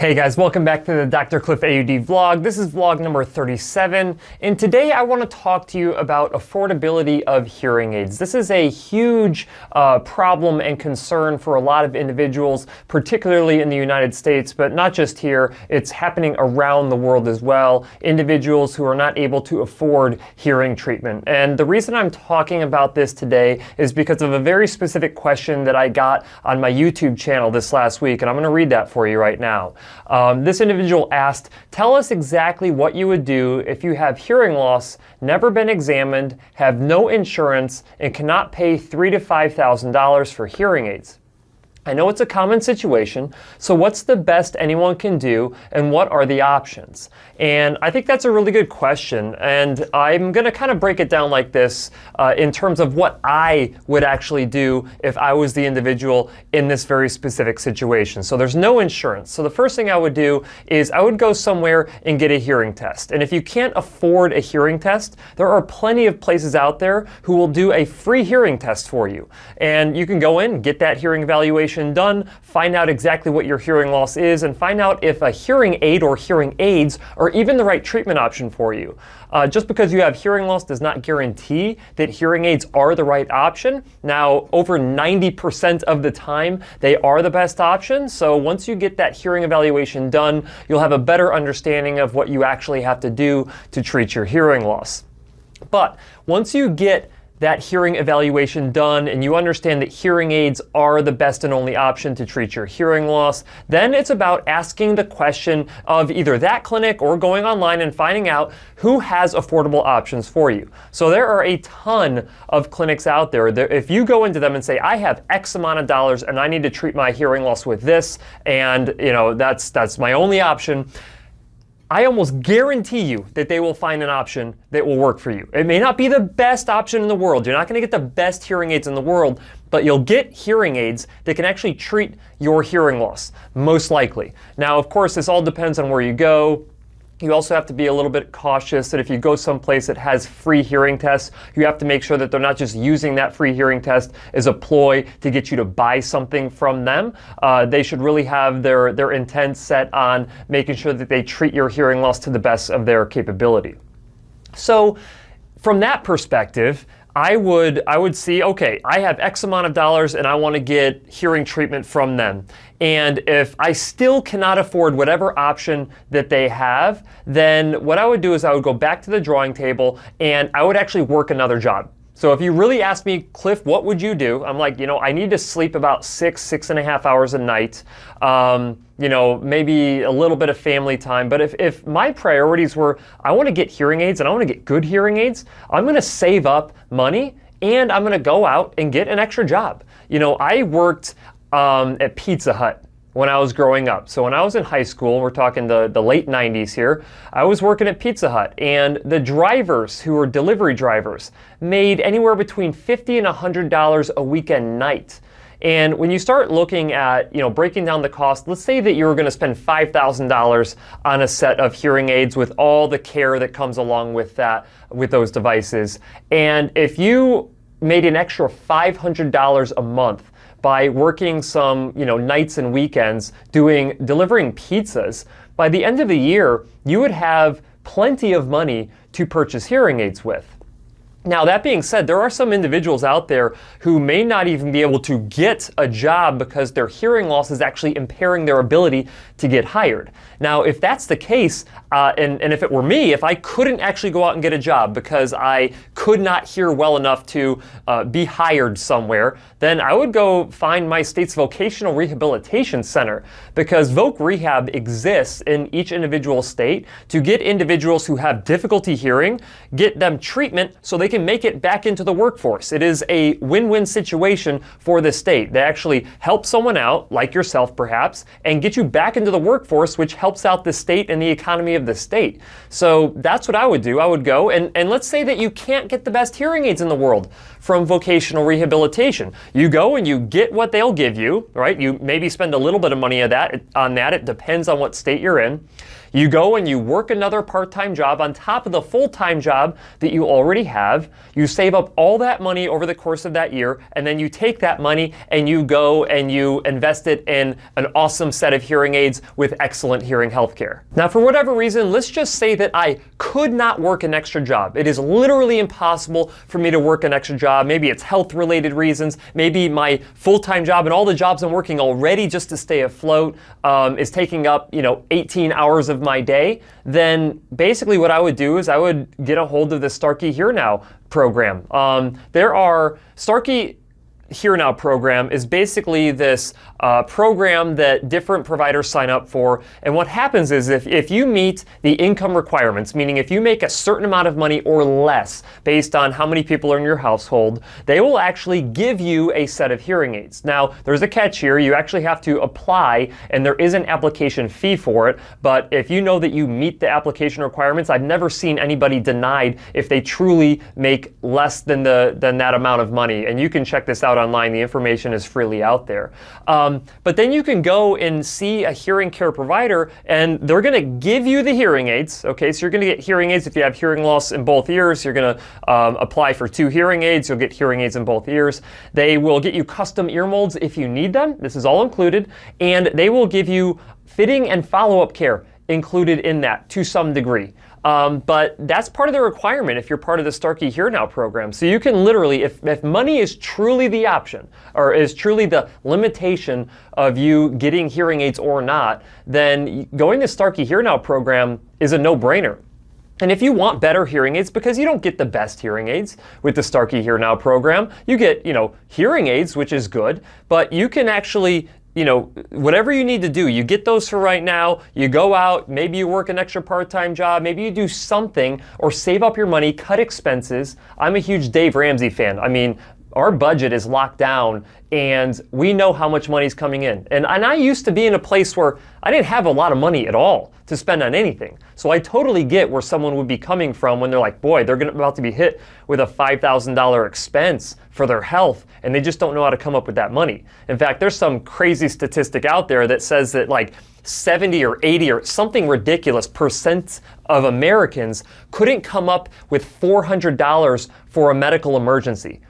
Hey guys, welcome back to the DrCliffAuD vlog. This is vlog number 37, and today I want to talk to you about affordability of hearing aids. This is a huge problem and concern for a lot of individuals, particularly in the United States, but not just here. It's happening around the world as well. Individuals who are not able to afford hearing treatment. And the reason I'm talking about this today is because of a very specific question that I got on my YouTube channel this last week, and I'm going to read that for you right now. This individual asked, tell us exactly what you would do if you have hearing loss, never been examined, have no insurance, and cannot pay $3,000 to $5,000 for hearing aids. I know it's a common situation, so what's the best anyone can do and what are the options? And I think that's a really good question, and I'm going to kind of break it down like this in terms of what I would actually do if I was the individual in this very specific situation. So there's no insurance. So the first thing I would do is I would go somewhere and get a hearing test. And if you can't afford a hearing test, there are plenty of places out there who will do a free hearing test for you. And you can go in, get that hearing evaluation done, find out exactly what your hearing loss is, and find out if a hearing aid or hearing aids are even the right treatment option for you. Just because you have hearing loss does not guarantee that hearing aids are the right option. Now, over 90% of the time, they are the best option. So once you get that hearing evaluation done, you'll have a better understanding of what you actually have to do to treat your hearing loss. But once you get that hearing evaluation done and you understand that hearing aids are the best and only option to treat your hearing loss, then it's about asking the question of either that clinic or going online and finding out who has affordable options for you. So there are a ton of clinics out there that if you go into them and say, I have X amount of dollars and I need to treat my hearing loss with this, and that's my only option, I almost guarantee you that they will find an option that will work for you. It may not be the best option in the world. You're not going to get the best hearing aids in the world, but you'll get hearing aids that can actually treat your hearing loss, most likely. Now, of course, this all depends on where you go. You also have to be a little bit cautious that if you go someplace that has free hearing tests, you have to make sure that they're not just using that free hearing test as a ploy to get you to buy something from them. They should really have their intent set on making sure that they treat your hearing loss to the best of their capability. So from that perspective, I would see, okay, I have X amount of dollars and I want to get hearing treatment from them. And if I still cannot afford whatever option that they have, then what I would do is I would go back to the drawing table and I would actually work another job. So if you really ask me, Cliff, what would you do? I'm like, I need to sleep about 6.5 hours a night. Maybe a little bit of family time. But if my priorities were, I want to get hearing aids and I want to get good hearing aids, I'm going to save up money and I'm going to go out and get an extra job. I worked at Pizza Hut when I was growing up. So when I was in high school, we're talking the late 90s here, I was working at Pizza Hut, and the drivers who were delivery drivers made anywhere between $50 and $100 a weekend night. And when you start looking at, breaking down the cost, let's say that you were going to spend $5,000 on a set of hearing aids with all the care that comes along with that, with those devices. And if you made an extra $500 a month by working some, nights and weekends delivering pizzas, by the end of the year, you would have plenty of money to purchase hearing aids with. Now, that being said, there are some individuals out there who may not even be able to get a job because their hearing loss is actually impairing their ability to get hired. Now, if that's the case, and if it were me, if I couldn't actually go out and get a job because I could not hear well enough to be hired somewhere, then I would go find my state's vocational rehabilitation center, because Voc Rehab exists in each individual state to get individuals who have difficulty hearing, get them treatment so they can make it back into the workforce. It is a win-win situation for the state. They actually help someone out, like yourself perhaps, and get you back into the workforce, which helps out the state and the economy of the state. So that's what I would do. I would go, and let's say that you can't get the best hearing aids in the world from vocational rehabilitation. You go and you get what they'll give you, right? You maybe spend a little bit of money on that. It depends on what state you're in. You go and you work another part-time job on top of the full-time job that you already have. You save up all that money over the course of that year, and then you take that money and you go and you invest it in an awesome set of hearing aids with excellent hearing healthcare. Now, for whatever reason, let's just say that I could not work an extra job. It is literally impossible for me to work an extra job. Maybe it's health-related reasons. Maybe my full-time job and all the jobs I'm working already just to stay afloat is taking up, 18 hours of my day. Then basically what I would do is I would get a hold of the Starkey Here Now program. Starkey Here Now program is basically this program that different providers sign up for. And what happens is if you meet the income requirements, meaning if you make a certain amount of money or less based on how many people are in your household, they will actually give you a set of hearing aids. Now, there's a catch here. You actually have to apply, and there is an application fee for it. But if you know that you meet the application requirements, I've never seen anybody denied if they truly make less than that amount of money. And you can check this out online. The information is freely out there. But then you can go and see a hearing care provider, and they're going to give you the hearing aids. Okay, so you're going to get hearing aids if you have hearing loss in both ears. You're going to apply for 2 hearing aids. You'll get hearing aids in both ears. They will get you custom ear molds if you need them. This is all included. And they will give you fitting and follow-up care included in that to some degree. But that's part of the requirement if you're part of the Starkey Here Now program. So you can literally, if money is truly the option, or is truly the limitation of you getting hearing aids or not, then going to Starkey Here Now program is a no-brainer. And if you want better hearing aids, because you don't get the best hearing aids with the Starkey Here Now program, you get, hearing aids, which is good, but you can actually whatever you need to do, you get those for right now, you go out, maybe you work an extra part-time job, maybe you do something, or save up your money, cut expenses. I'm a huge Dave Ramsey fan. I mean, our budget is locked down, and we know how much money's coming in. And I used to be in a place where I didn't have a lot of money at all to spend on anything. So I totally get where someone would be coming from when they're like, boy, they're about to be hit with a $5,000 expense for their health, and they just don't know how to come up with that money. In fact, there's some crazy statistic out there that says that like 70 or 80 or something ridiculous % of Americans couldn't come up with $400 for a medical emergency.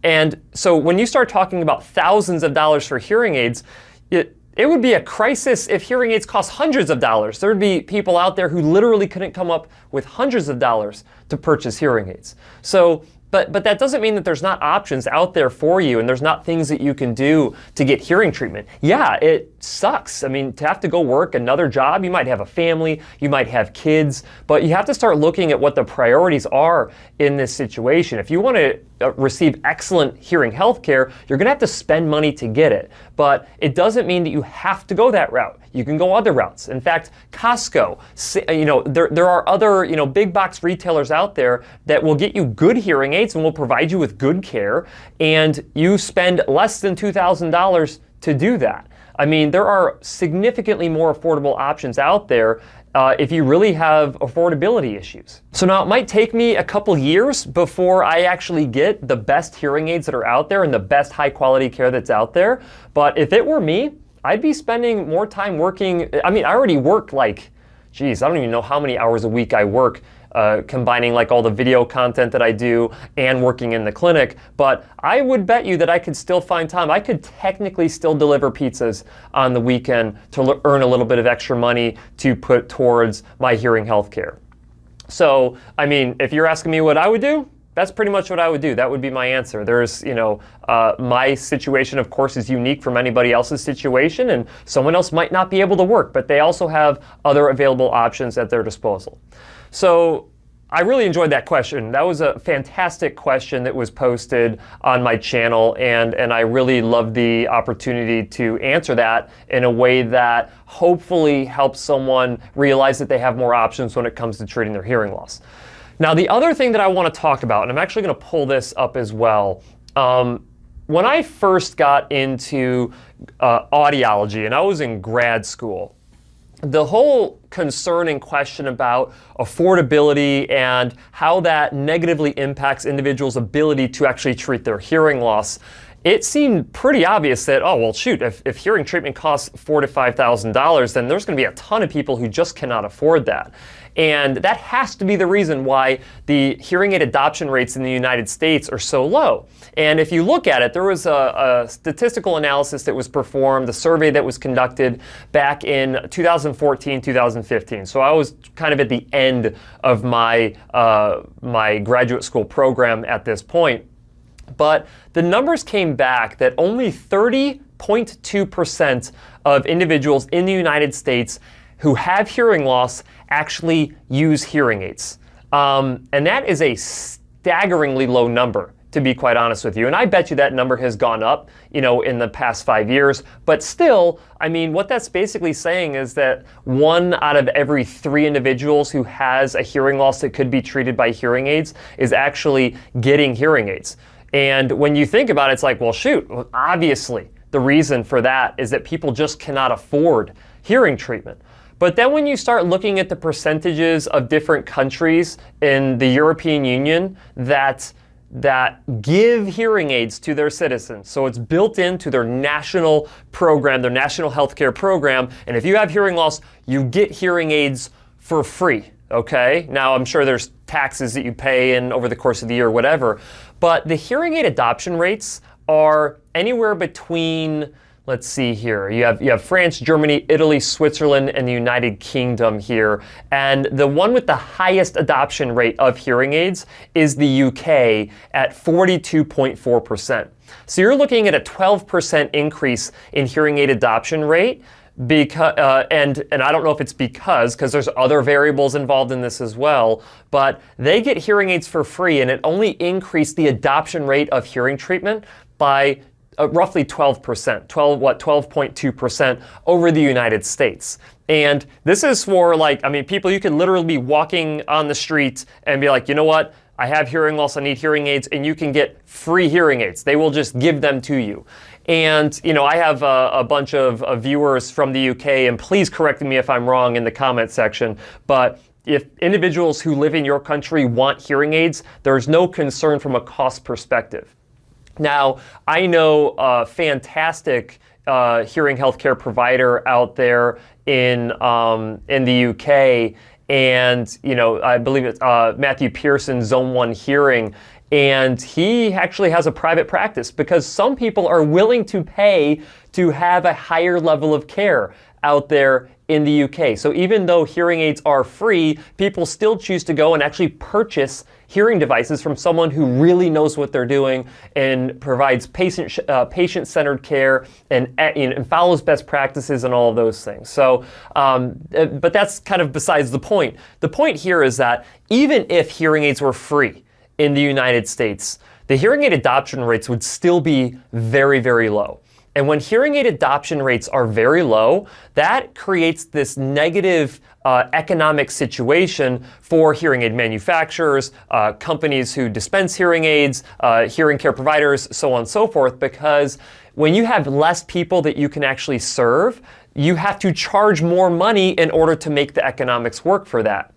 And so when you start talking about thousands of dollars for hearing aids, it would be a crisis if hearing aids cost hundreds of dollars. There would be people out there who literally couldn't come up with hundreds of dollars to purchase hearing aids. So, but that doesn't mean that there's not options out there for you and there's not things that you can do to get hearing treatment. Yeah, it sucks. I mean, to have to go work another job, you might have a family, you might have kids, but you have to start looking at what the priorities are in this situation. If you want to receive excellent hearing health care, you're going to have to spend money to get it. But it doesn't mean that you have to go that route. You can go other routes. In fact, Costco, there are other, big box retailers out there that will get you good hearing aids and will provide you with good care, and you spend less than $2,000 to do that. I mean, there are significantly more affordable options out there if you really have affordability issues. So now it might take me a couple years before I actually get the best hearing aids that are out there and the best high quality care that's out there. But if it were me, I'd be spending more time working. I mean, I already work I don't even know how many hours a week I work, combining like all the video content that I do and working in the clinic. But I would bet you that I could still find time. I could technically still deliver pizzas on the weekend to earn a little bit of extra money to put towards my hearing health care. So, I mean, if you're asking me what I would do, that's pretty much what I would do. That would be my answer. There's, my situation, of course, is unique from anybody else's situation, and someone else might not be able to work, but they also have other available options at their disposal. So I really enjoyed that question. That was a fantastic question that was posted on my channel, and I really loved the opportunity to answer that in a way that hopefully helps someone realize that they have more options when it comes to treating their hearing loss. Now, the other thing that I want to talk about, and I'm actually going to pull this up as well, when I first got into audiology and I was in grad school, the whole concern and question about affordability and how that negatively impacts individuals' ability to actually treat their hearing loss it seemed pretty obvious that, oh, well, shoot, if hearing treatment costs $4,000 to $5,000, then there's going to be a ton of people who just cannot afford that. And that has to be the reason why the hearing aid adoption rates in the United States are so low. And if you look at it, there was a statistical analysis that was performed, a survey that was conducted back in 2014, 2015. So I was kind of at the end of my, my graduate school program at this point. But the numbers came back that only 30.2% of individuals in the United States who have hearing loss actually use hearing aids. And that is a staggeringly low number, to be quite honest with you. And I bet you that number has gone up, in the past 5 years. But still, I mean, what that's basically saying is that 1 out of every 3 individuals who has a hearing loss that could be treated by hearing aids is actually getting hearing aids. And when you think about it, it's like, well, shoot, obviously the reason for that is that people just cannot afford hearing treatment. But then when you start looking at the percentages of different countries in the European Union that give hearing aids to their citizens, so it's built into their national program, their national healthcare program, and if you have hearing loss, you get hearing aids for free, okay? Now, I'm sure there's taxes that you pay in over the course of the year or whatever, but the hearing aid adoption rates are anywhere between, let's see here, you have France, Germany, Italy, Switzerland, and the United Kingdom here. And the one with the highest adoption rate of hearing aids is the UK at 42.4%. So you're looking at a 12% increase in hearing aid adoption rate. Because and I don't know if it's because there's other variables involved in this as well, but they get hearing aids for free, and it only increased the adoption rate of hearing treatment by roughly 12%, 12.2% over the United States. And this is for, like, I mean, people, you can literally be walking on the street and be like, you know what, I have hearing loss, I need hearing aids, and you can get free hearing aids. They will just give them to you. And, I have a bunch of viewers from the UK, and please correct me if I'm wrong in the comment section, but if individuals who live in your country want hearing aids, there's no concern from a cost perspective. Now, I know a fantastic hearing healthcare provider out there in the UK, and I believe it's Matthew Pearson, Zone 1 Hearing, and he actually has a private practice because some people are willing to pay to have a higher level of care out there in the UK. So even though hearing aids are free, people still choose to go and actually purchase hearing devices from someone who really knows what they're doing and provides patient-centered care and follows best practices and all of those things. So, but that's kind of besides the point. The point here is that even if hearing aids were free in the United States, the hearing aid adoption rates would still be very, very low. And when hearing aid adoption rates are very low, that creates this negative economic situation for hearing aid manufacturers, companies who dispense hearing aids, hearing care providers, so on and so forth, because when you have less people that you can actually serve, you have to charge more money in order to make the economics work for that.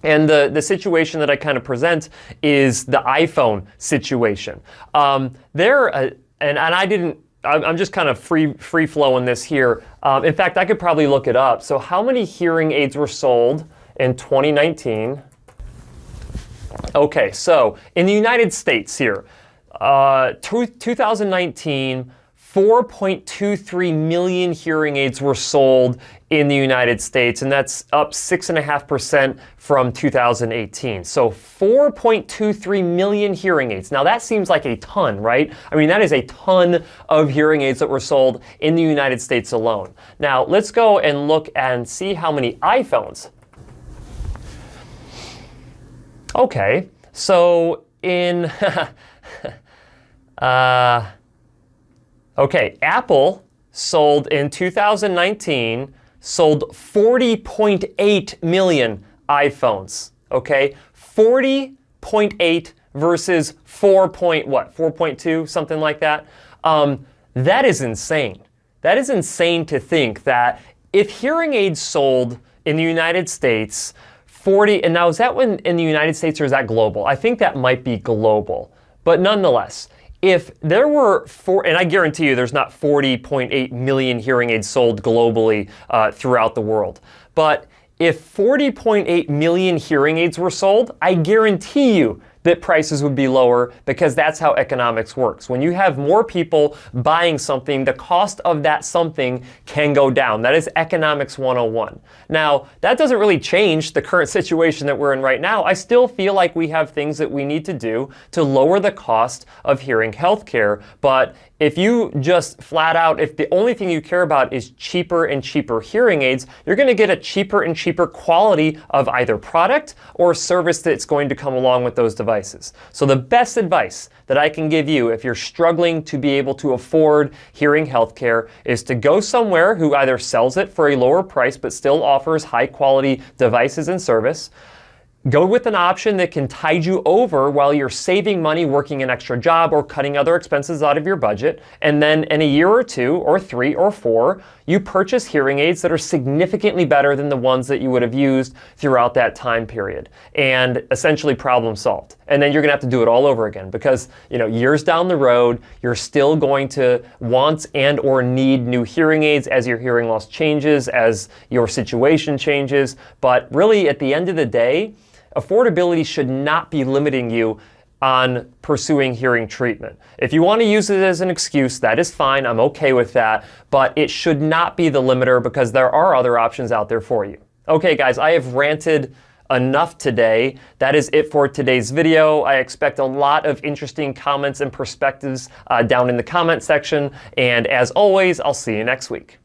And the situation that I kind of present is the iPhone situation. And I'm just kind of free flowing this here. In fact, I could probably look it up. So how many hearing aids were sold in 2019? Okay, so in the United States here, 2019, 4.23 million hearing aids were sold in the United States, and that's up 6.5% from 2018. So 4.23 million hearing aids. Now that seems like a ton, right? I mean, that is a ton of hearing aids that were sold in the United States alone. Now let's go and look and see how many iPhones. Okay, so in okay, Apple sold in 2019, sold 40.8 million iPhones, okay? 40.8 versus 4.2, something like that. That is insane. That is insane to think that if hearing aids sold in the United States, 40, and now is that one in the United States or is that global? I think that might be global, but nonetheless, if there were and I guarantee you there's not 40.8 million hearing aids sold globally throughout the world, but if 40.8 million hearing aids were sold, I guarantee you that prices would be lower, because that's how economics works. When you have more people buying something, the cost of that something can go down. That is economics 101. Now, that doesn't really change the current situation that we're in right now. I still feel like we have things that we need to do to lower the cost of hearing healthcare, but if you just flat out, if the only thing you care about is cheaper and cheaper hearing aids, you're going to get a cheaper and cheaper quality of either product or service that's going to come along with those devices. So the best advice that I can give you if you're struggling to be able to afford hearing healthcare is to go somewhere who either sells it for a lower price but still offers high quality devices and service. Go with an option that can tide you over while you're saving money working an extra job or cutting other expenses out of your budget. And then in a year or 2 or 3 or 4, you purchase hearing aids that are significantly better than the ones that you would have used throughout that time period. And essentially problem solved. And then you're going to have to do it all over again, because years down the road, you're still going to want and or need new hearing aids as your hearing loss changes, as your situation changes. But really, at the end of the day, affordability should not be limiting you on pursuing hearing treatment. If you want to use it as an excuse, that is fine. I'm okay with that. But it should not be the limiter, because there are other options out there for you. Okay, guys, I have ranted enough today. That is it for today's video. I expect a lot of interesting comments and perspectives down in the comment section. And as always, I'll see you next week.